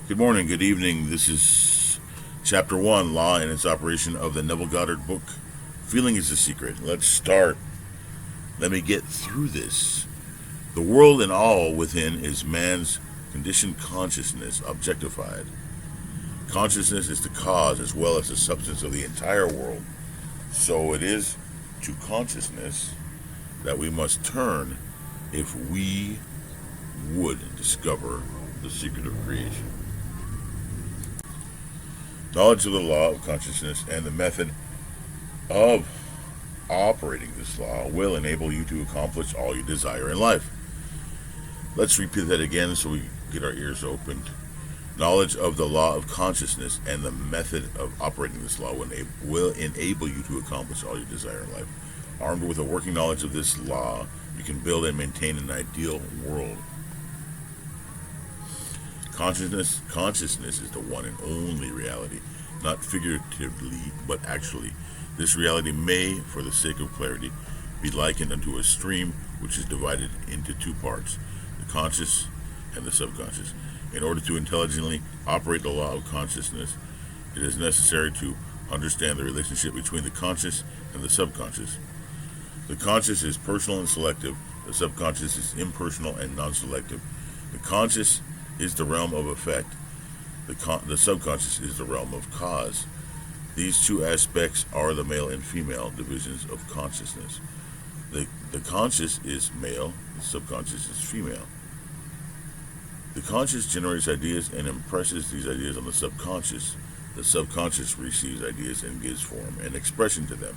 Good morning, good evening. This is Chapter 1, Law and its Operation of the Neville Goddard book, Feeling is the Secret. Let's start. Let me get through this. The world and all within is man's conditioned consciousness objectified. Consciousness is the cause as well as the substance of the entire world. So it is to consciousness that we must turn if we would discover the secret of creation. Knowledge of the law of consciousness and the method of operating this law will enable you to accomplish all you desire in life. Let's repeat that again so we get our ears opened. Knowledge of the law of consciousness and the method of operating this law will enable you to accomplish all you desire in life. Armed with a working knowledge of this law, you can build and maintain an ideal world. Consciousness is the one and only reality, not figuratively, but actually. This reality may, for the sake of clarity, be likened unto a stream which is divided into two parts, the conscious and the subconscious. In order to intelligently operate the law of consciousness, it is necessary to understand the relationship between the conscious and the subconscious. The conscious is personal and selective. The subconscious is impersonal and non-selective. The conscious is the realm of effect. The subconscious is the realm of cause. These two aspects are the male and female divisions of consciousness. The conscious is male, the subconscious is female. The conscious generates ideas and impresses these ideas on the subconscious. The subconscious receives ideas and gives form and expression to them.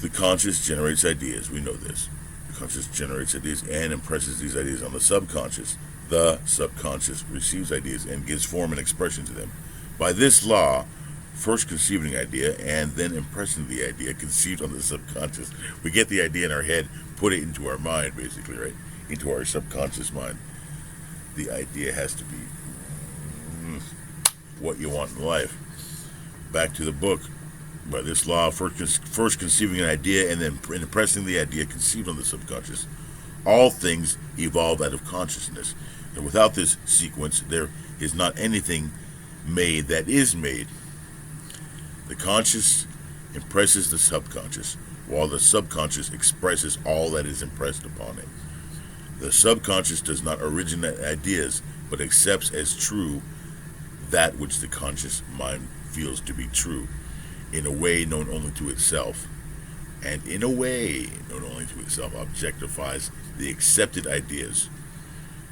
The conscious generates ideas, we know this. The conscious generates ideas and impresses these ideas on the subconscious. The subconscious receives ideas and gives form and expression to them. By this law, first conceiving an idea and then impressing the idea conceived on the subconscious. We get the idea in our head, put it into our mind, basically, right? Into our subconscious mind. The idea has to be what you want in life. Back to the book. By this law, first conceiving an idea and then impressing the idea conceived on the subconscious. All things evolve out of consciousness. And without this sequence, there is not anything made that is made. The conscious impresses the subconscious, while the subconscious expresses all that is impressed upon it. The subconscious does not originate ideas, but accepts as true that which the conscious mind feels to be true, in a way known only to itself, and in a way known only to itself objectifies the accepted ideas.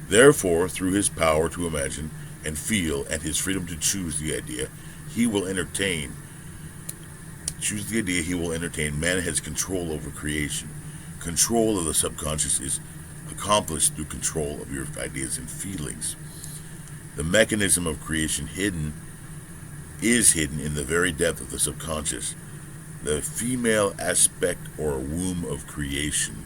Therefore, through his power to imagine and feel and his freedom to choose the idea he will entertain, man has control over creation. Control of the subconscious is accomplished through control of your ideas and feelings. The mechanism of creation is hidden in the very depth of the subconscious, the female aspect or womb of creation.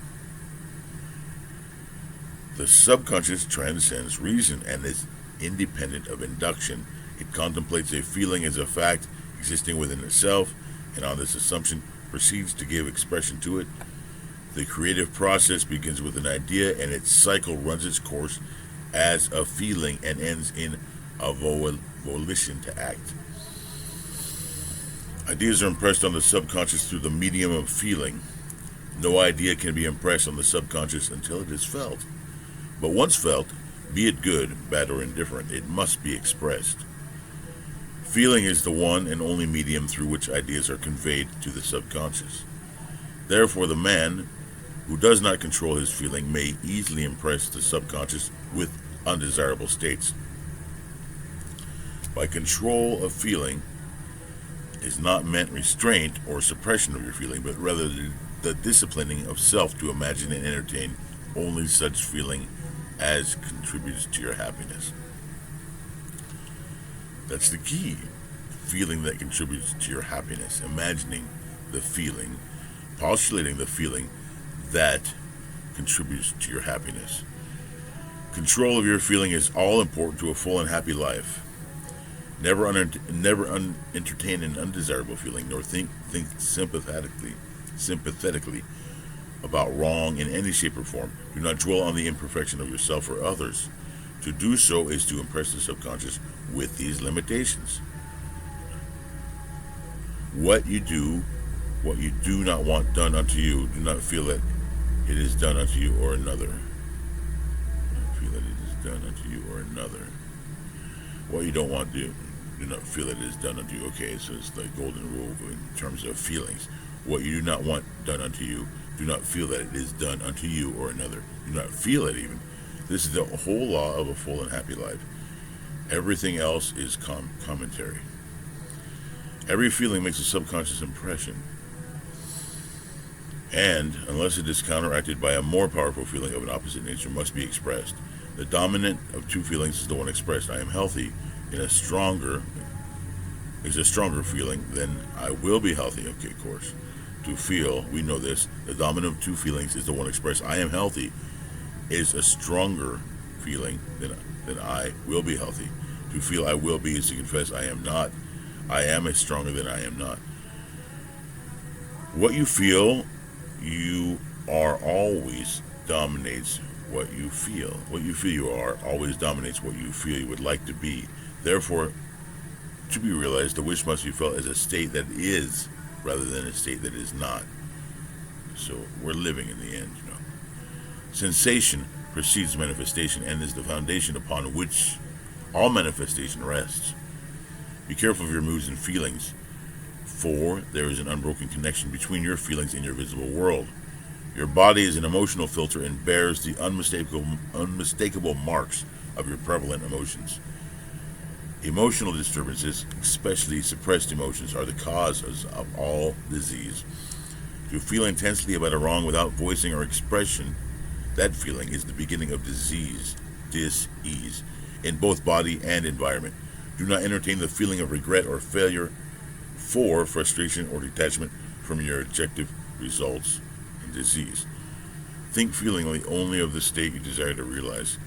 The subconscious transcends reason and is independent of induction. It contemplates a feeling as a fact existing within itself, and on this assumption proceeds to give expression to it. The creative process begins with an idea, and its cycle runs its course as a feeling and ends in a volition to act. Ideas are impressed on the subconscious through the medium of feeling. No idea can be impressed on the subconscious until it is felt. But once felt, be it good, bad, or indifferent, it must be expressed. Feeling is the one and only medium through which ideas are conveyed to the subconscious. Therefore, the man who does not control his feeling may easily impress the subconscious with undesirable states. By control of feeling is not meant restraint or suppression of your feeling, but rather the disciplining of self to imagine and entertain only such feeling as contributes to your happiness. That's the key. Feeling that contributes to your happiness. Imagining the feeling, postulating the feeling that contributes to your happiness. Control of your feeling is all important to a full and happy life. Never entertain an undesirable feeling, nor think sympathetically about wrong in any shape or form. Do not dwell on the imperfection of yourself or others. To do so is to impress the subconscious with these limitations. What you do not want done unto you, do not feel that it is done unto you or another. Do not feel that it is done unto you or another. What you don't want to do not feel that it is done unto you. Okay, so it's the golden rule in terms of feelings. What you do not want done unto you, do not feel that it is done unto you or another. Do not feel it even. This is the whole law of a full and happy life. Everything else is commentary. Every feeling makes a subconscious impression, and unless it is counteracted by a more powerful feeling of an opposite nature, must be expressed. The dominant of two feelings is the one expressed. I am healthy is a stronger feeling than I will be healthy. Okay, of course. To feel, we know this, the dominant of two feelings is the one expressed. I am healthy is a stronger feeling than I will be healthy. To feel I will be is to confess I am not. I am a stronger than I am not. What you feel, you are always dominates what you feel. What you feel you are always dominates what you feel you would like to be. Therefore, to be realized, the wish must be felt as a state that is rather than a state that is not. So we're living in the end, you know. Sensation precedes manifestation and is the foundation upon which all manifestation rests. Be careful of your moods and feelings, for there is an unbroken connection between your feelings and your visible world. Your body is an emotional filter and bears the unmistakable marks of your prevalent emotions. Emotional disturbances, especially suppressed emotions, are the causes of all disease. To feel intensely about a wrong without voicing or expression, that feeling is the beginning of disease, dis-ease, in both body and environment. Do not entertain the feeling of regret or failure for frustration or detachment from your objective results in disease. Think feelingly only of the state you desire to realize.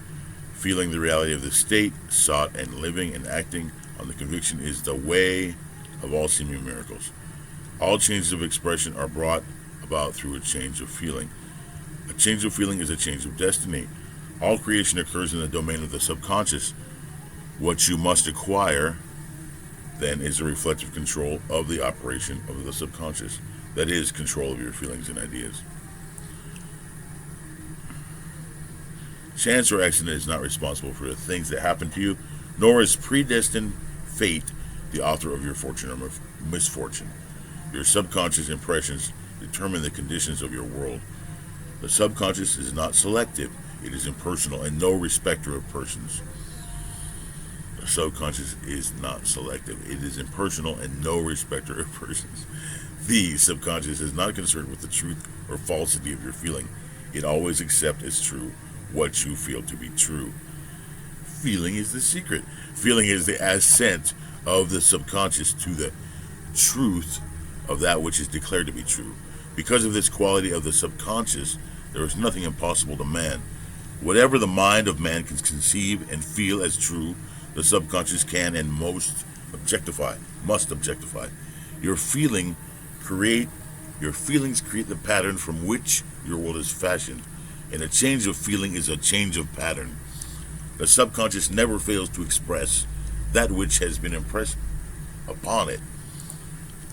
Feeling the reality of the state sought and living and acting on the conviction is the way of all seeming miracles. All changes of expression are brought about through a change of feeling. A change of feeling is a change of destiny. All creation occurs in the domain of the subconscious. What you must acquire, then, is a reflective control of the operation of the subconscious. That is, control of your feelings and ideas. Chance or accident is not responsible for the things that happen to you, nor is predestined fate the author of your fortune or misfortune. Your subconscious impressions determine the conditions of your world. The subconscious is not selective. It is impersonal and no respecter of persons. The subconscious is not selective. It is impersonal and no respecter of persons. The subconscious is not concerned with the truth or falsity of your feeling. It always accepts as true what you feel to be true. Feeling is the secret. Feeling is the ascent of the subconscious to the truth of that which is declared to be true. Because of this quality of the subconscious, there is nothing impossible to man. Whatever the mind of man can conceive and feel as true, the subconscious can and must objectify. Your feelings create the pattern from which your world is fashioned, and a change of feeling is a change of pattern. The subconscious never fails to express that which has been impressed upon it.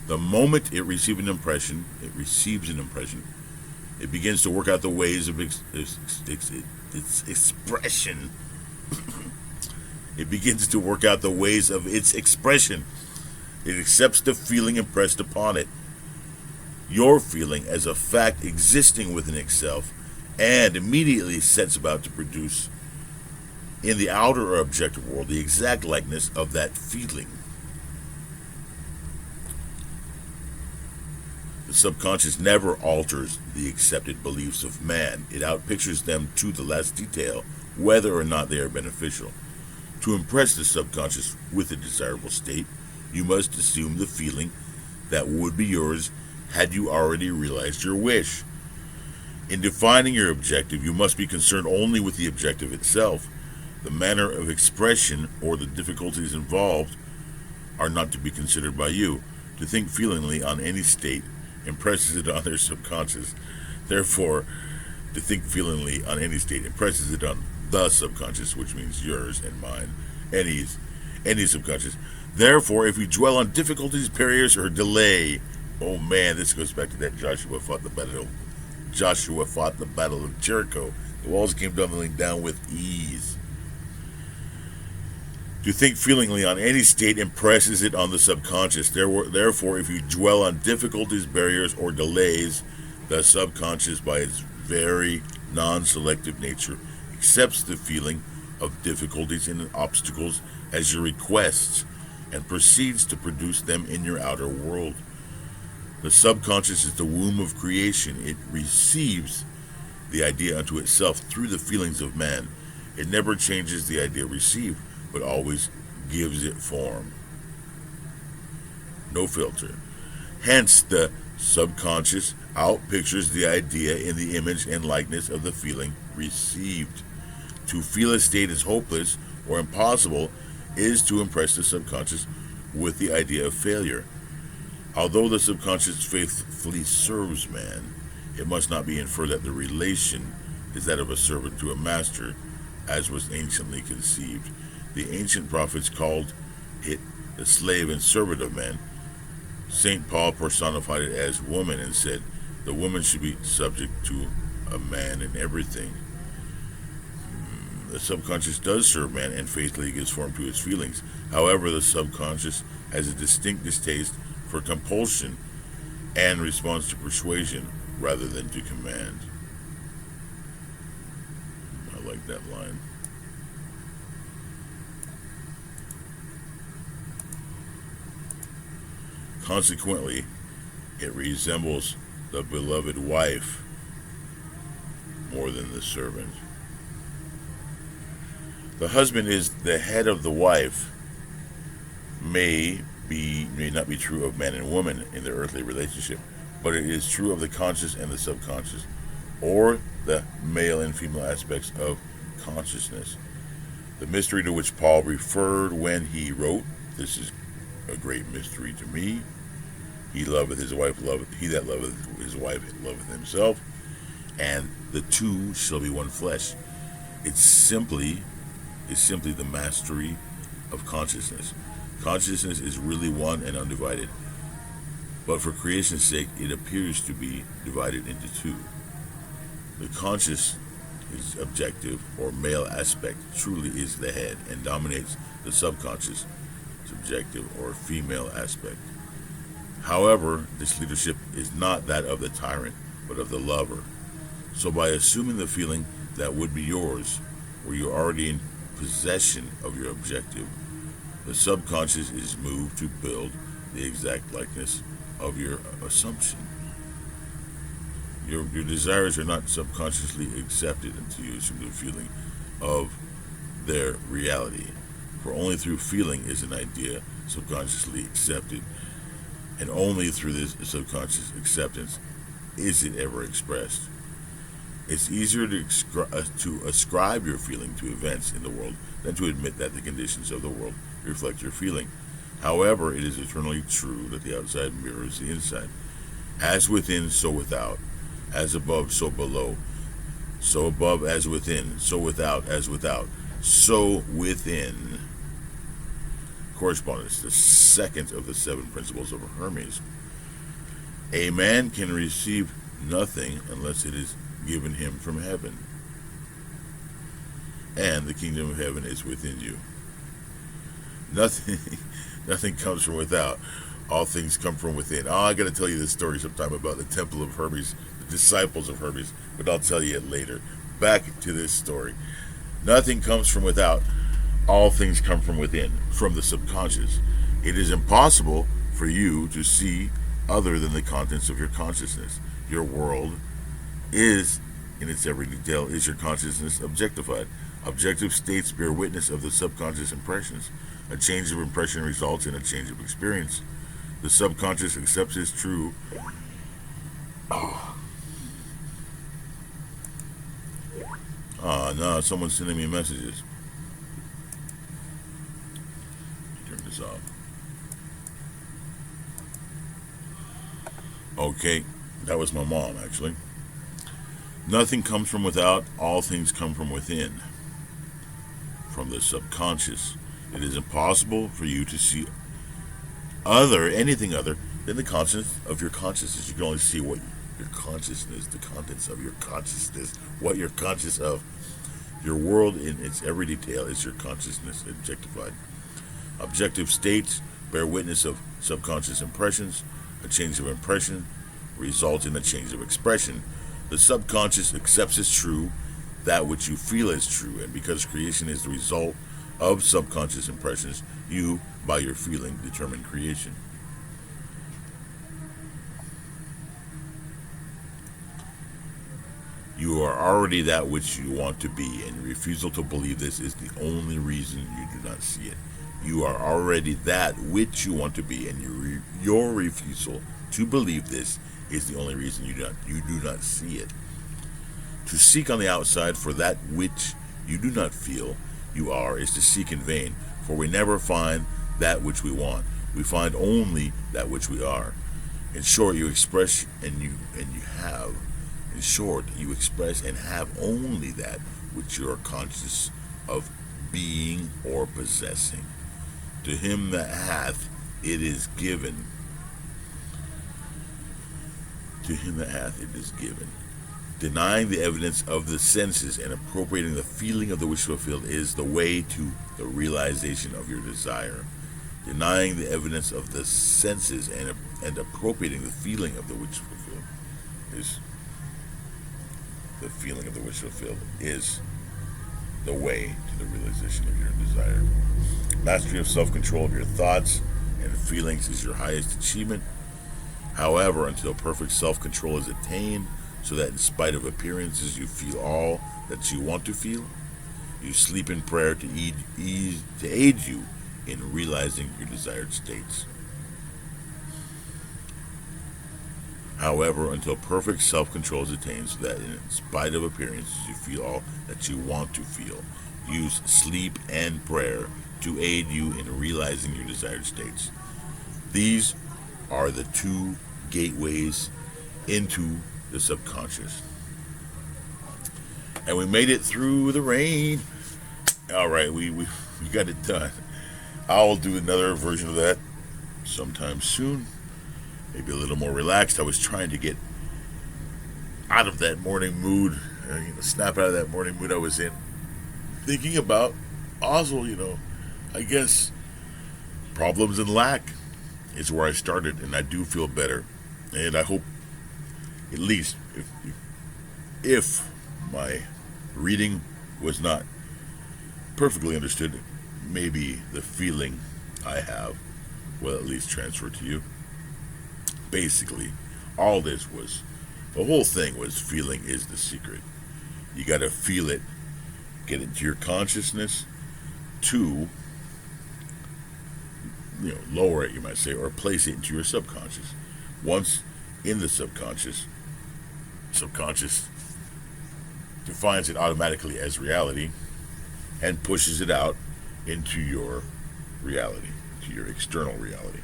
The moment it receives an impression, it begins to work out the ways of its expression. It begins to work out the ways of its expression. It accepts the feeling impressed upon it. Your feeling as a fact existing within itself, and immediately sets about to produce in the outer or objective world the exact likeness of that feeling. The subconscious never alters the accepted beliefs of man. It outpictures them to the last detail, whether or not they are beneficial. To impress the subconscious with a desirable state, you must assume the feeling that would be yours had you already realized your wish. In defining your objective, you must be concerned only with the objective itself. The manner of expression or the difficulties involved are not to be considered by you. To think feelingly on any state impresses it on their subconscious. Therefore, to think feelingly on any state impresses it on the subconscious, which means yours and mine, any subconscious. Therefore, if we dwell on difficulties, barriers, or delay, oh man, this goes back to that Joshua fought the battle of Jericho. The walls came tumbling down with ease. To think feelingly on any state impresses it on the subconscious. Therefore, if you dwell on difficulties, barriers, or delays, the subconscious, by its very non-selective nature, accepts the feeling of difficulties and obstacles as your requests and proceeds to produce them in your outer world. The subconscious is the womb of creation. It receives the idea unto itself through the feelings of man. It never changes the idea received, but always gives it form. No filter. Hence, the subconscious outpictures the idea in the image and likeness of the feeling received. To feel a state is hopeless or impossible is to impress the subconscious with the idea of failure. Although the subconscious faithfully serves man, it must not be inferred that the relation is that of a servant to a master, as was anciently conceived. The ancient prophets called it the slave and servant of man. St. Paul personified it as woman and said, the woman should be subject to a man in everything. The subconscious does serve man and faithfully gives form to its feelings. However, the subconscious has a distinct distaste for compulsion and responds to persuasion rather than to command. I like that line. Consequently, it resembles the beloved wife more than the servant. The husband is the head of the wife. May not be true of man and woman in their earthly relationship, but it is true of the conscious and the subconscious, or the male and female aspects of consciousness. The mystery to which Paul referred when he wrote, "This is a great mystery to me. He loveth his wife, he that loveth his wife loveth himself, and the two shall be one flesh." It's simply the mastery of consciousness. Consciousness is really one and undivided, but for creation's sake, it appears to be divided into two. The conscious is objective or male aspect truly is the head and dominates the subconscious subjective or female aspect. However, this leadership is not that of the tyrant, but of the lover. So by assuming the feeling that would be yours, were you already in possession of your objective, the subconscious is moved to build the exact likeness of your assumption. Your desires are not subconsciously accepted until you assume the feeling of their reality. For only through feeling is an idea subconsciously accepted, and only through this subconscious acceptance is it ever expressed. It's easier to ascribe your feeling to events in the world than to admit that the conditions of the world reflect your feeling. However, it is eternally true that the outside mirrors the inside. As within, so without. As above, so below. So above as within. So without as without. So within. Correspondence, the second of the 7 principles of Hermes. A man can receive nothing unless it is given him from heaven, and the kingdom of heaven is within you. Nothing comes from without. All things come from within. Oh, I got to tell you this story sometime about the temple of Hermes, the disciples of Hermes, but I'll tell you it later. Back to this story. Nothing comes from without. All things come from within, from the subconscious. It is impossible for you to see other than the contents of your consciousness. Your world is, in its every detail, is your consciousness objectified. Objective states bear witness of the subconscious impressions. A change of impression results in a change of experience. The subconscious accepts as true. No, someone's sending me messages. Turn this off. Okay, that was my mom, actually. Nothing comes from without, all things come from within. from the subconscious. It is impossible for you to see anything other than the consciousness of your consciousness. You can only see what your consciousness, the contents of your consciousness, what you're conscious of. Your world in its every detail is your consciousness objectified. Objective states bear witness of subconscious impressions. A change of impression results in a change of expression. The subconscious accepts as true that which you feel as true, and because creation is the result of subconscious impressions, you, by your feeling, determine creation. You are already that which you want to be, and your refusal to believe this is the only reason you do not see it. You are already that which you want to be, and your refusal to believe this is the only reason you do not see it. To seek on the outside for that which you do not feel you are is to seek in vain, for we never find that which we want. We find only that which we are. In short, you express and you have. In short, you express and have only that which you are conscious of being or possessing. To him that hath, it is given. To him that hath, it is given. Denying the evidence of the senses and appropriating the feeling of the wish fulfilled is the way to the realization of your desire. Denying the evidence of the senses and appropriating the feeling of the wish fulfilled is the feeling of the wish fulfilled is the way to the realization of your desire. Mastery of self-control of your thoughts and feelings is your highest achievement. However, until perfect self-control is attained, so that in spite of appearances you feel all that you want to feel, you sleep in prayer to aid you in realizing your desired states. However, until perfect self-control is attained, so that in spite of appearances you feel all that you want to feel, use sleep and prayer to aid you in realizing your desired states. These are the two gateways into the subconscious. And we made it through the rain. All right, we got it done. I'll do another version of that sometime soon. Maybe a little more relaxed. I was trying to get out of that morning mood, snap out of that morning mood I was in. Thinking about also, I guess problems and lack is where I started, and I do feel better. And I hope, at least, if my reading was not perfectly understood, maybe the feeling I have will at least transfer to you. Basically, all this was, the whole thing was feeling is the secret. You got to feel it, get into your consciousness to, lower it, you might say, or place it into your subconscious. Once in the subconscious defines it automatically as reality and pushes it out into your reality, to your external reality.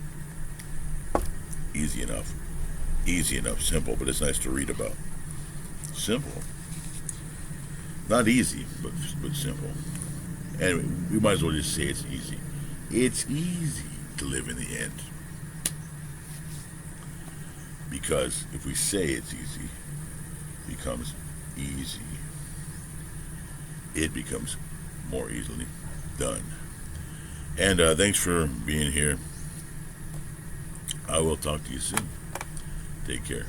Easy enough, simple, but it's nice to read about. Simple. Not easy, but simple. And we might as well just say it's easy. It's easy to live in the end. Because if we say it's easy, it becomes easy. It becomes more easily done. And thanks for being here. I will talk to you soon. Take care.